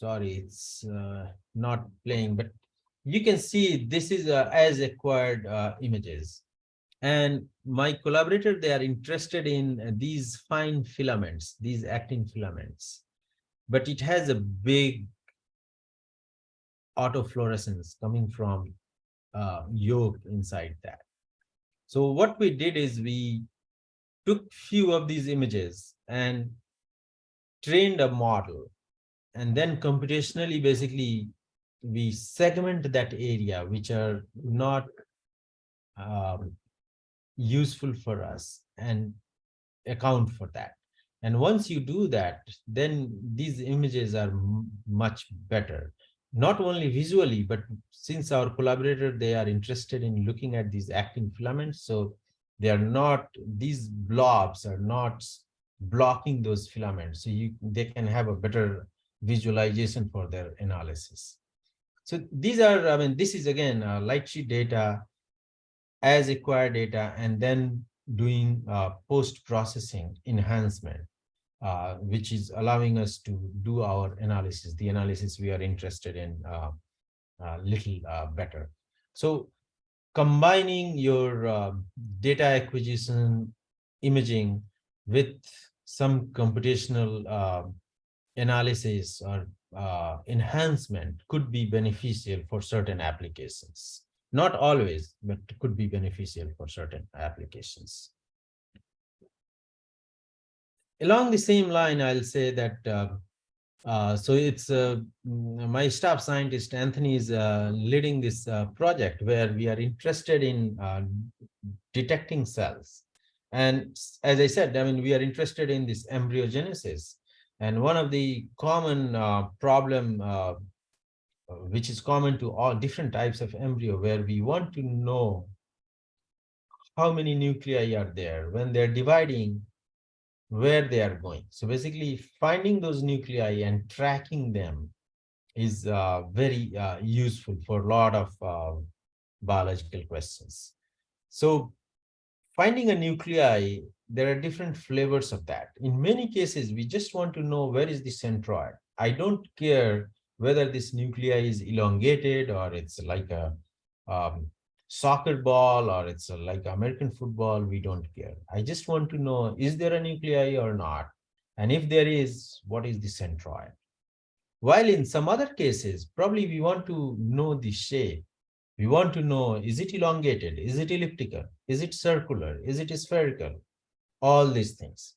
Sorry, it's not playing, but you can see this is as acquired images. And my collaborator, they are interested in these fine filaments, these actin filaments, but it has a big autofluorescence coming from yolk inside that. So what we did is we took few of these images and trained a model, and then computationally, basically, we segment that area which are not useful for us and account for that. And once you do that, then these images are much better, not only visually, but since our collaborator, they are interested in looking at these actin filaments, so they are not, these blobs are not blocking those filaments, so they can have a better visualization for their analysis. So these are, I mean, this is again light sheet data as acquired data, and then doing post-processing enhancement, which is allowing us to do our analysis, the analysis we are interested in, little better. So combining your data acquisition imaging with some computational analysis or enhancement could be beneficial for certain applications. Not always, but could be beneficial for certain applications. Along the same line, I'll say that so it's my staff scientist Anthony is leading this project where we are interested in detecting cells. And as I said, I mean, we are interested in this embryogenesis. And one of the common problem, which is common to all different types of embryo, where we want to know how many nuclei are there when they're dividing, where they are going. So basically finding those nuclei and tracking them is very useful for a lot of biological questions. So finding a nuclei, there are different flavors of that. In many cases, we just want to know where is the centroid. I don't care whether this nuclei is elongated or it's like a soccer ball or it's like American football. We don't care. I just want to know, is there a nuclei or not? And if there is, what is the centroid? While in some other cases, probably we want to know the shape. We want to know, is it elongated? Is it elliptical? Is it circular? Is it spherical? All these things.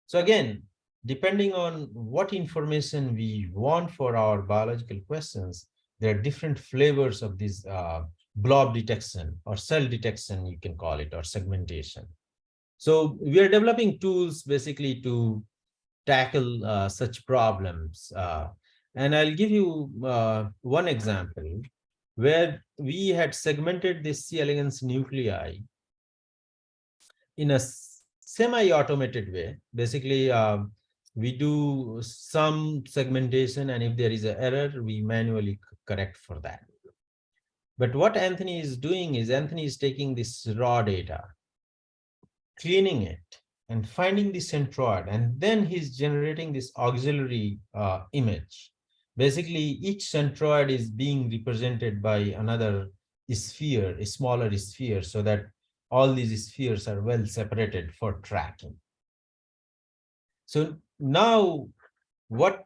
So again, depending on what information we want for our biological questions, there are different flavors of this blob detection or cell detection, you can call it, or segmentation. So we are developing tools basically to tackle such problems. And I'll give you one example where we had segmented this C. elegans nuclei in a semi-automated way. Basically, we do some segmentation, and if there is an error, we manually correct for that. But what Anthony is doing is Anthony is taking this raw data, cleaning it, and finding the centroid, and then he's generating this auxiliary image. Basically, each centroid is being represented by another sphere, a smaller sphere, so that all these spheres are well separated for tracking. So now what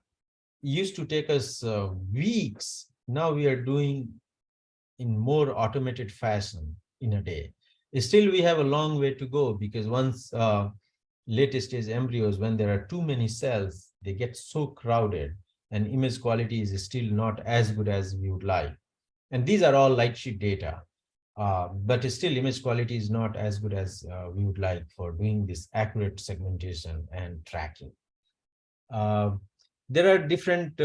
used to take us weeks, now we are doing in more automated fashion in a day. Still, we have a long way to go, because once latest stage embryos, when there are too many cells, they get so crowded and image quality is still not as good as we would like. And these are all light sheet data, but still image quality is not as good as we would like for doing this accurate segmentation and tracking. There are different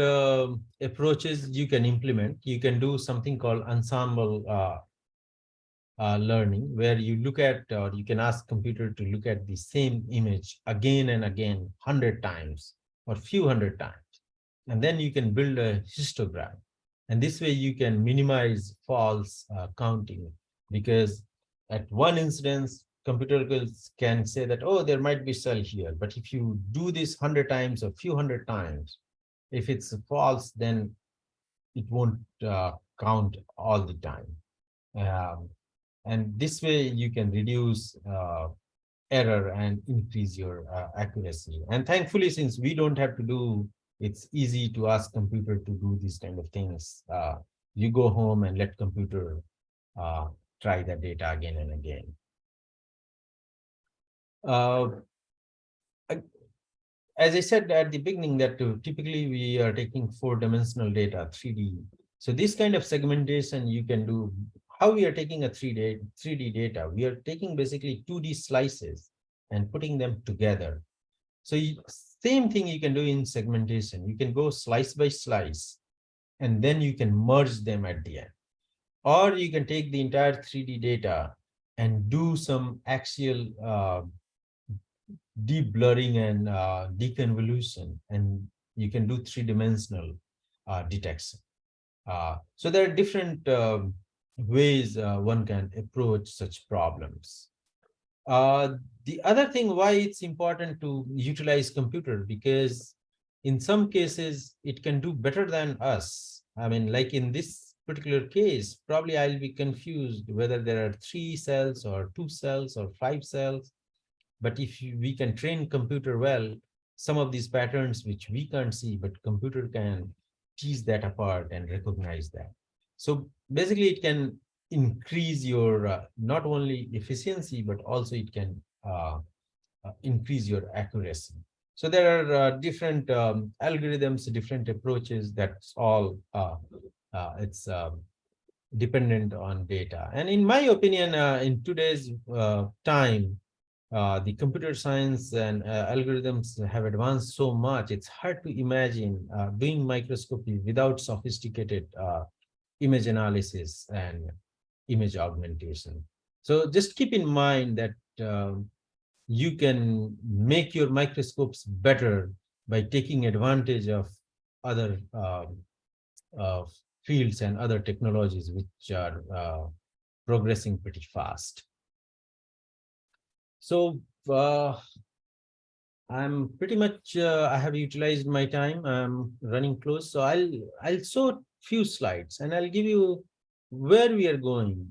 approaches you can implement. You can do something called ensemble learning, where you look at, or you can ask computer to look at the same image again and again, 100 times or few hundred times. And then you can build a histogram. And this way you can minimize false counting, because at one instance, computer can say that, oh, there might be cell here. But if you do this 100 times or few hundred times, if it's false, then it won't count all the time. And this way you can reduce error and increase your accuracy. And thankfully, since we don't have to do, it's easy to ask computer to do these kind of things. You go home and let computer try the data again and again. As I said at the beginning, that typically we are taking 4-dimensional data, 3D. So this kind of segmentation you can do. How we are taking a 3D data? We are taking basically 2D slices and putting them together. So same thing you can do in segmentation. You can go slice by slice, and then you can merge them at the end. Or you can take the entire 3D data and do some axial deep blurring and deconvolution, and you can do three-dimensional detection. So there are different ways one can approach such problems. Uh, the other thing why it's important to utilize computer, because in some cases it can do better than us. I mean, like in this particular case, probably I'll be confused whether there are 3 cells or 2 cells or 5 cells. But if we can train computer well, some of these patterns which we can't see, but computer can tease that apart and recognize that. So basically it can increase your not only efficiency, but also it can increase your accuracy. So there are different algorithms, different approaches. That's all. It's dependent on data. And in my opinion, in today's time, the computer science and algorithms have advanced so much, it's hard to imagine doing microscopy without sophisticated image analysis and image augmentation. So just keep in mind that you can make your microscopes better by taking advantage of other uh, fields and other technologies which are progressing pretty fast. So I'm pretty much I have utilized my time. I'm running close, so I'll show few slides and I'll give you where we are going.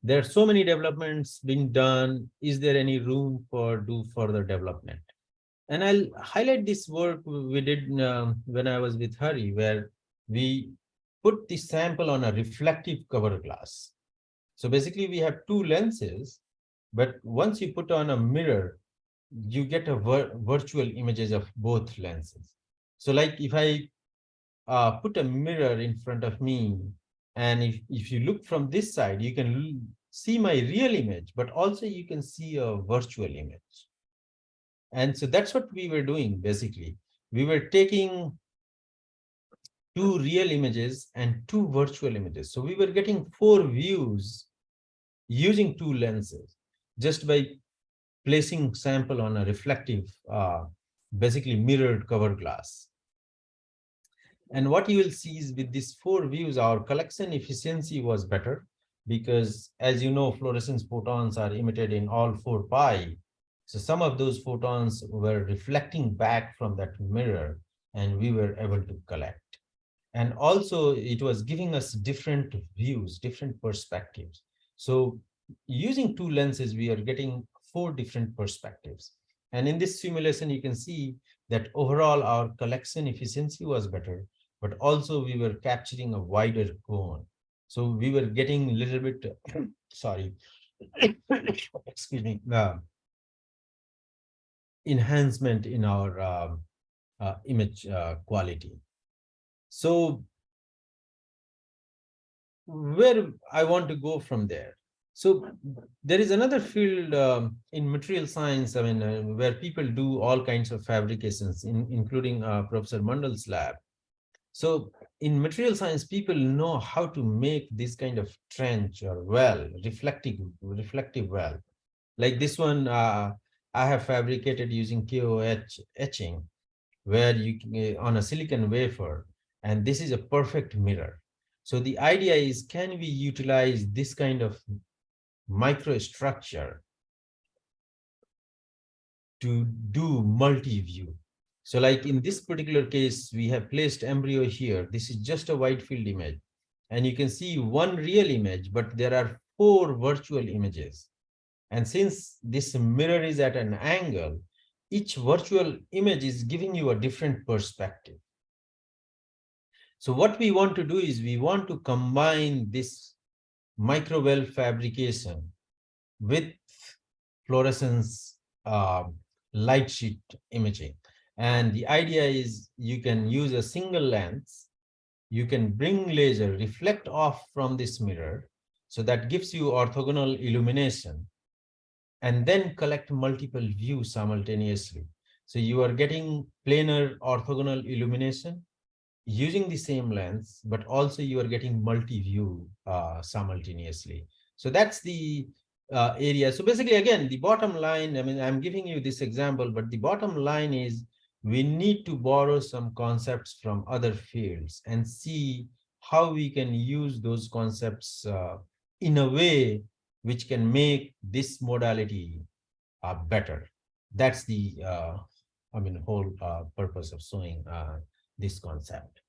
There are so many developments being done. Is there any room for do further development? And I'll highlight this work we did when I was with Hari, where we put the sample on a reflective cover glass. So basically we have two lenses, but once you put on a mirror, you get a virtual images of both lenses. So like if I put a mirror in front of me, and if you look from this side, you can see my real image, but also you can see a virtual image. And so that's what we were doing. Basically, we were taking two real images and two virtual images. So we were getting 4 views using 2 lenses just by placing sample on a reflective, basically mirrored cover glass. And what you will see is with these 4 views, our collection efficiency was better because, as you know, fluorescence photons are emitted in all 4 pi. So some of those photons were reflecting back from that mirror and we were able to collect. And also it was giving us different views, different perspectives. So using 2 lenses, we are getting 4 different perspectives. And in this simulation, you can see that overall our collection efficiency was better, but also we were capturing a wider cone. So we were getting a little bit, sorry, excuse me, enhancement in our image quality. So where I want to go from there. So there is another field in material science, I mean, where people do all kinds of fabrications, including Professor Mandal's lab. So in material science, people know how to make this kind of trench or well, reflective well. Like this one, I have fabricated using KOH etching, where you can, on a silicon wafer, and this is a perfect mirror. So the idea is, can we utilize this kind of microstructure to do multi-view? So like in this particular case, we have placed embryo here. This is just a wide field image. And you can see one real image, but there are 4 virtual images. And since this mirror is at an angle, each virtual image is giving you a different perspective. So what we want to do is we want to combine this microwell fabrication with fluorescence light sheet imaging. And the idea is you can use a single lens, you can bring laser, reflect off from this mirror, so that gives you orthogonal illumination, and then collect multiple views simultaneously. So you are getting planar orthogonal illumination using the same lens, but also you are getting multi-view simultaneously. So that's the area. So basically, again, the bottom line, I mean, I'm giving you this example, but the bottom line is we need to borrow some concepts from other fields and see how we can use those concepts in a way which can make this modality better. That's the whole purpose of showing this concept.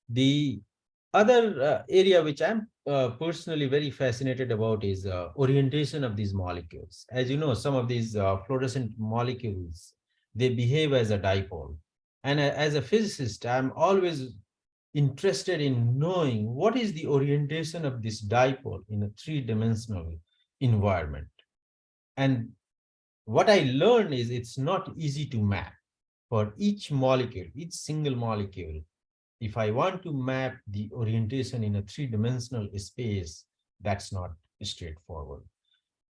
The other area which I'm personally very fascinated about is orientation of these molecules. As you know, some of these fluorescent molecules, they behave as a dipole. And as a physicist, I'm always interested in knowing what is the orientation of this dipole in a three-dimensional environment. And what I learned is it's not easy to map for each molecule, each single molecule. If I want to map the orientation in a three-dimensional space, that's not straightforward.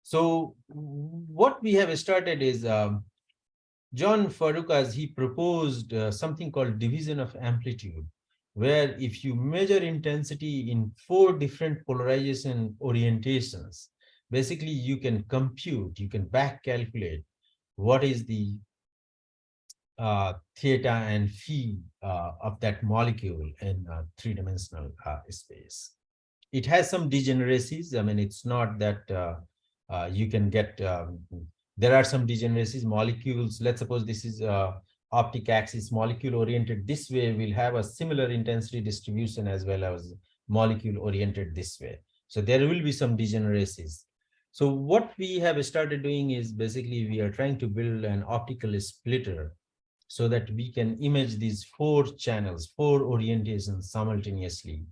So what we have started is John Farukas, he proposed something called division of amplitude, where if you measure intensity in 4 different polarization orientations, basically you can compute, you can back calculate what is the theta and phi of that molecule in three-dimensional space. It has some degeneracies. I mean, it's not that you can get, there are some degeneracies, molecules. Let's suppose this is optic axis, molecule oriented this way will have a similar intensity distribution as well as molecule oriented this way. So there will be some degeneracies. So what we have started doing is basically we are trying to build an optical splitter so that we can image these 4 channels, 4 orientations simultaneously.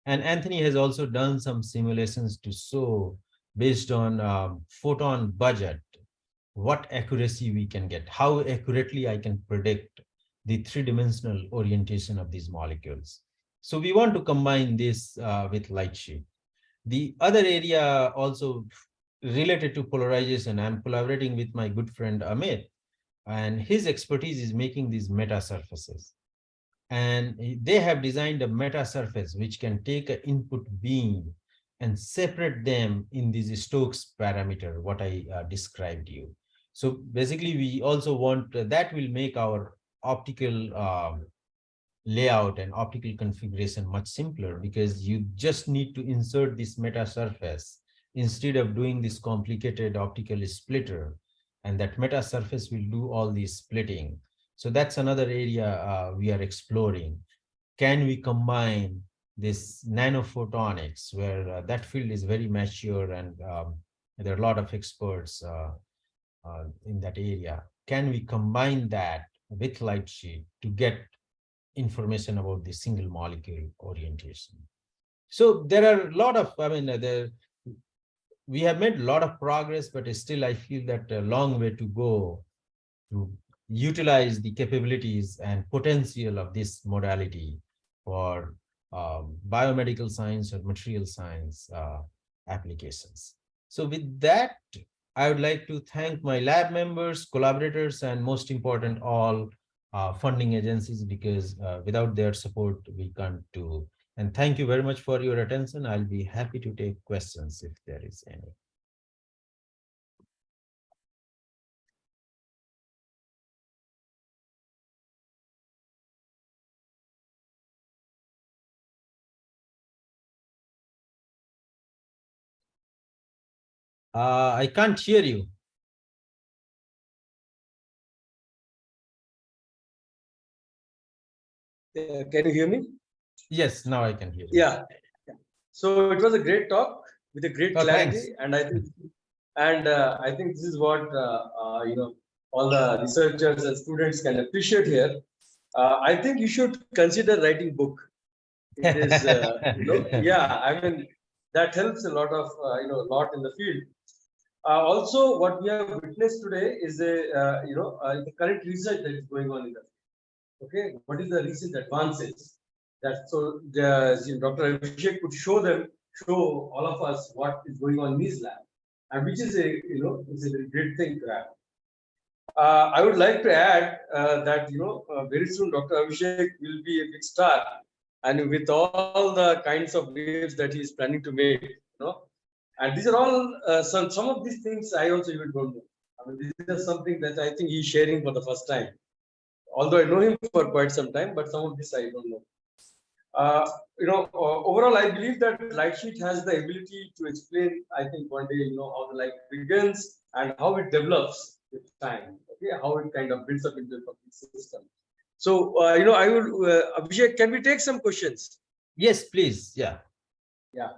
And Anthony has also done some simulations to show, based on photon budget, what accuracy we can get, how accurately I can predict the three-dimensional orientation of these molecules. So we want to combine this with lightsheet. The other area also related to polarization, I'm collaborating with my good friend Amit, and his expertise is making these meta surfaces. And they have designed a meta surface which can take an input beam and separate them in this Stokes parameter, what I described you. So basically, we also want that will make our optical layout and optical configuration much simpler, because you just need to insert this meta surface instead of doing this complicated optical splitter, and that meta surface will do all the splitting. So that's another area we are exploring. Can we combine this nanophotonics, where that field is very mature, and there are a lot of experts in that area. Can we combine that with lightsheet to get information about the single molecule orientation? So there are a lot of, we have made a lot of progress, but still I feel that a long way to go to utilize the capabilities and potential of this modality for biomedical science or material science applications. So with that, I would like to thank my lab members, collaborators, and most important, all funding agencies, because without their support, we can't do. And thank you very much for your attention. I'll be happy to take questions if there is any. I can't hear you. Can you hear me? Yes, now I can hear you. Yeah. So it was a great talk with a great clarity, Thanks. and I think this is what all the researchers and students can appreciate here. I think you should consider writing book. It is yeah. I mean, that helps a lot of lot in the field. Also, what we have witnessed today is the current research that is going on in the field. Okay, what is the recent advances? That so Dr. Abhishek could show all of us what is going on in his lab, and which is is a very great thing to have. I would like to add that very soon Dr. Abhishek will be a big star, and with all the kinds of waves that he is planning to make, and these are all some of these things I also even don't know. I mean, this is something that I think he's sharing for the first time. although I know him for quite some time, but some of this I don't know. Overall, I believe that lightsheet has the ability to explain, I think one day, how the light begins and how it develops with time, okay, how it kind of builds up into a complete system. So, I will, Abhishek, can we take some questions? Yes, please. Yeah. Yeah.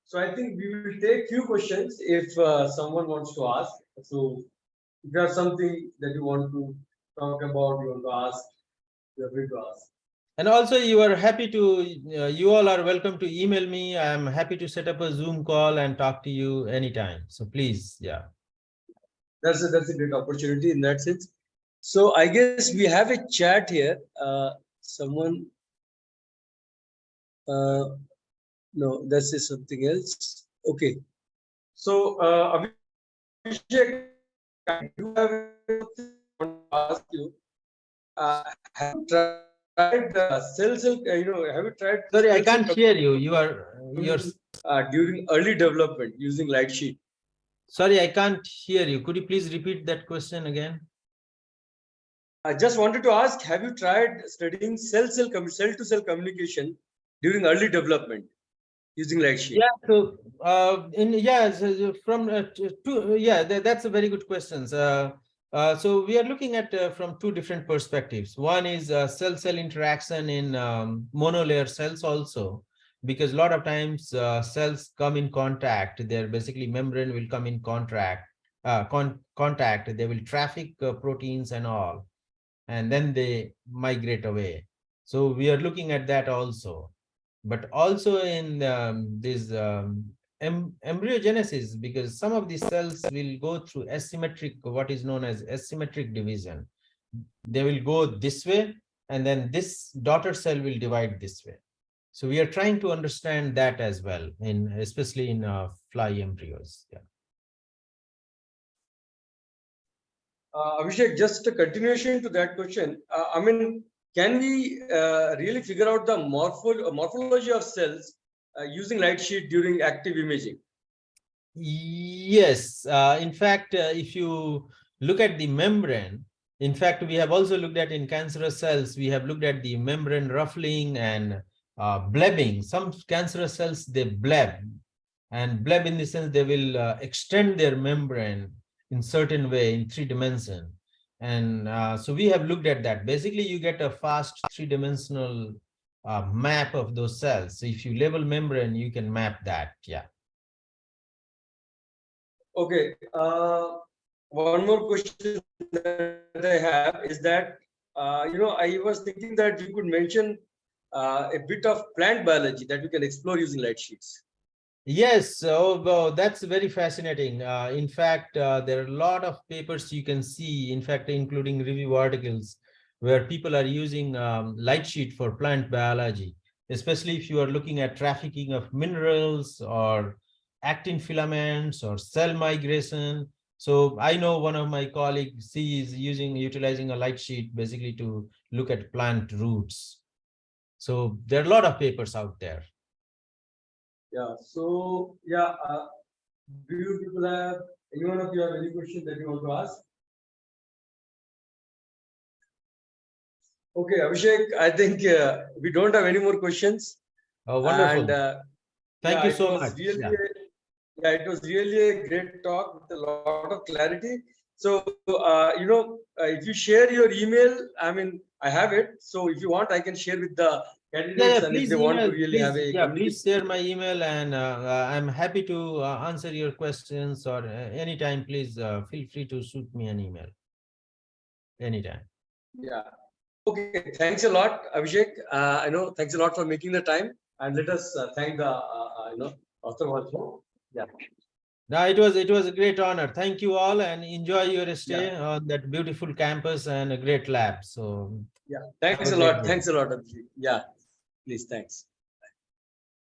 So I think we will take few questions if someone wants to ask. So if you have something that you want to talk about, you want to ask, you're free to ask. And also you are happy to, you all are welcome to email me. I'm happy to set up a Zoom call and talk to you anytime. So please, yeah. That's a great opportunity in that sense. So I guess we have a chat here. Someone, no, this is something else. Okay. So Abhishek, I do have something I want to ask you. Have you tried cell? Have you tried? Sorry, I can't hear you. You're. During early development using light sheet. Sorry, I can't hear you. Could you please repeat that question again? I just wanted to ask, have you tried studying cell-to-cell communication during early development using light sheet? Yeah, so that's a very good question. So we are looking at from two different perspectives. One is cell-cell interaction in monolayer cells also, because a lot of times cells come in contact. They're basically membrane will come in contact. They will traffic proteins and all, and then they migrate away. So we are looking at that also. But also in this embryogenesis, because some of these cells will go through asymmetric, what is known as asymmetric division. They will go this way, and then this daughter cell will divide this way. So we are trying to understand that as well, especially in fly embryos. Yeah. Abhishek, just a continuation to that question. Can we really figure out the morphology of cells using light sheet during active imaging? Yes. In fact, if you look at the membrane, in fact, we have also looked at in cancerous cells, we have looked at the membrane ruffling and blebbing. Some cancerous cells, they bleb. And bleb in the sense they will extend their membrane in certain way in 3 dimensions. And so we have looked at that. Basically, you get a fast 3-dimensional map of those cells. So if you label membrane, you can map that. Yeah. Okay. One more question that I have is that, I was thinking that you could mention a bit of plant biology that we can explore using light sheets. Yes, well, that's very fascinating. In fact, there are a lot of papers you can see, in fact, including review articles, where people are using light sheet for plant biology, especially if you are looking at trafficking of minerals or actin filaments or cell migration. So I know one of my colleagues, he is utilizing a light sheet basically to look at plant roots. So there are a lot of papers out there. Yeah. So yeah, do you people have anyone of you have any question that you want to ask? Okay, Abhishek, I think we don't have any more questions. Oh, wonderful. And Thank you so much. It was really a great talk with a lot of clarity. So, if you share your email, I have it. So if you want, I can share with the candidates, and if they want to really have a please share my email, and I'm happy to answer your questions, or anytime, please feel free to shoot me an email anytime. Yeah. Okay. Thanks a lot, Abhishek. Thanks a lot for making the time, and let us thank the author also. Yeah. Now it was a great honor. Thank you all, and enjoy your stay on that beautiful campus and a great lab. So yeah, thanks a lot. Thanks a lot, Abhishek. Yeah, please, thanks.